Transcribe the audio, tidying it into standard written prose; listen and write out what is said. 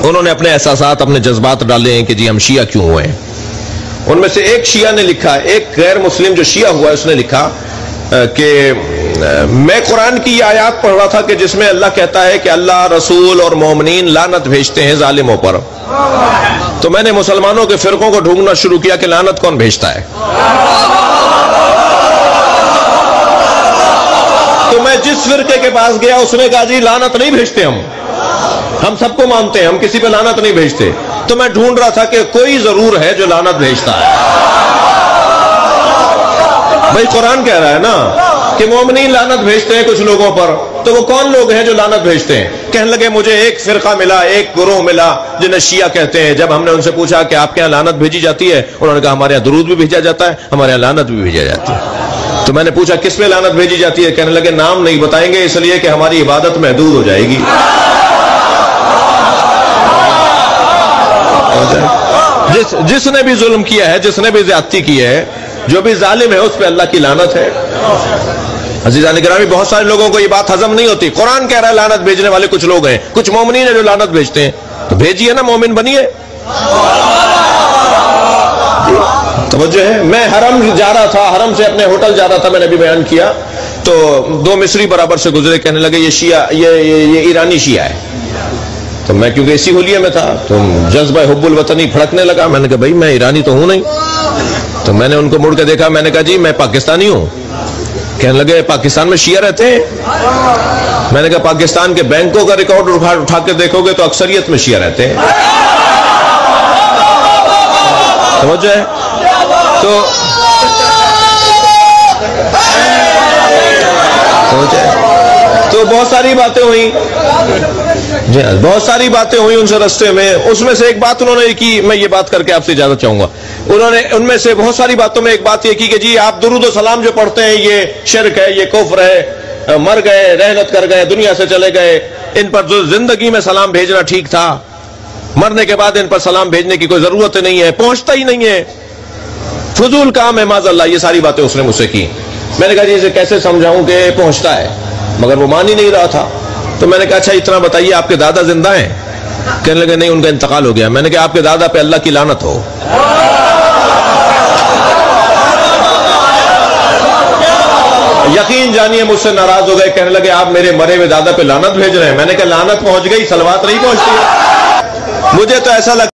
انہوں نے اپنے احساسات اپنے جذبات ڈالے ہیں کہ جی ہم شیعہ کیوں ہوئے ہیں. ان میں سے ایک شیعہ نے لکھا, ایک غیر مسلم جو شیعہ ہوا ہے اس نے لکھا کہ میں قرآن کی یہ آیات پڑھ رہا تھا کہ جس میں اللہ کہتا ہے کہ اللہ رسول اور مومنین لعنت بھیجتے ہیں ظالموں پر, تو میں نے مسلمانوں کے فرقوں کو ڈھونڈنا شروع کیا کہ لعنت کون بھیجتا ہے. تو میں جس فرقے کے پاس گیا اس نے کہا جی لعنت نہیں بھیجتے ہم سب کو مانتے ہیں, ہم کسی پہ لعنت نہیں بھیجتے. تو میں ڈھونڈ رہا تھا کہ کوئی ضرور ہے جو لعنت بھیجتا ہے. بھائی قرآن کہہ رہا ہے نا کہ مومنین لعنت بھیجتے ہیں کچھ لوگوں پر, تو وہ کون لوگ ہیں جو لعنت بھیجتے ہیں؟ کہنے لگے مجھے ایک فرقہ ملا, ایک گروہ ملا جنہیں شیعہ کہتے ہیں. جب ہم نے ان سے پوچھا کہ آپ کے یہاں لعنت بھیجی جاتی ہے, انہوں نے کہا ہمارے یہاں درود بھی بھیجا جاتا ہے, ہمارے یہاں لعنت بھی بھیجا جاتی ہے. تو میں نے پوچھا کس میں لعنت بھیجی جاتی ہے؟ کہنے لگے نام نہیں بتائیں گے اس لیے کہ ہماری عبادت محدود ہو جائے گی. جس نے بھی ظلم کیا ہے, جس نے بھی زیادتی کی ہے, جو بھی ظالم ہے اس پہ اللہ کی لعنت ہے. عزیزان گرامی, بہت سارے لوگوں کو یہ بات ہضم نہیں ہوتی. قرآن کہہ رہا ہے لعنت بھیجنے والے کچھ لوگ ہیں, کچھ مومنین ہیں جو لعنت بھیجتے ہیں, تو بھیجیے نا, مومن بنیے. توجہ ہے. میں حرم جا رہا تھا, حرم سے اپنے ہوٹل جا رہا تھا, میں نے بھی بیان کیا, تو دو مصری برابر سے گزرے, کہنے لگے یہ شیعہ, یہ ایرانی شیعہ ہے. تو میں کیونکہ اسی ہولیے میں تھا تو جذبہ حب الوطنی پھڑکنے لگا. میں نے کہا بھائی میں ایرانی تو ہوں نہیں. تو میں نے ان کو مڑ کے دیکھا, میں نے کہا جی میں پاکستانی ہوں. کہنے لگے پاکستان میں شیعہ رہتے ہیں؟ میں نے کہا پاکستان کے بینکوں کا ریکارڈ اٹھا کے دیکھو گے تو اکثریت میں شیعہ رہتے ہیں. سمجھ ہے. تو بہت ساری باتیں ہوئی, جی بہت ساری باتیں ہوئی ان سے رستے میں. اس میں سے ایک بات انہوں نے کی, میں یہ بات کر کے آپ سے اجازت چاہوں گا. انہوں نے ان میں سے بہت ساری باتوں میں ایک بات یہ کی کہ جی آپ درود و سلام جو پڑھتے ہیں یہ شرک ہے, یہ کفر ہے, مر گئے, رحلت کر گئے, دنیا سے چلے گئے, ان پر جو زندگی میں سلام بھیجنا ٹھیک تھا, مرنے کے بعد ان پر سلام بھیجنے کی کوئی ضرورت نہیں ہے, پہنچتا ہی نہیں ہے, فضول کام ہے, معاذ اللہ. یہ ساری باتیں اس نے مجھ سے کی. میں نے کہا جی اسے کیسے سمجھاؤں کہ پہنچتا ہے, مگر وہ مان ہی نہیں رہا تھا. تو میں نے کہا اچھا اتنا بتائیے آپ کے دادا زندہ ہیں؟ کہنے لگے نہیں ان کا انتقال ہو گیا. میں نے کہا آپ کے دادا پہ اللہ کی لعنت ہو. یقین جانیے مجھ سے ناراض ہو گئے, کہنے لگے آپ میرے مرے ہوئے دادا پہ لعنت بھیج رہے ہیں. میں نے کہا لعنت پہنچ گئی, صلوات نہیں پہنچتی. مجھے تو ایسا لگتا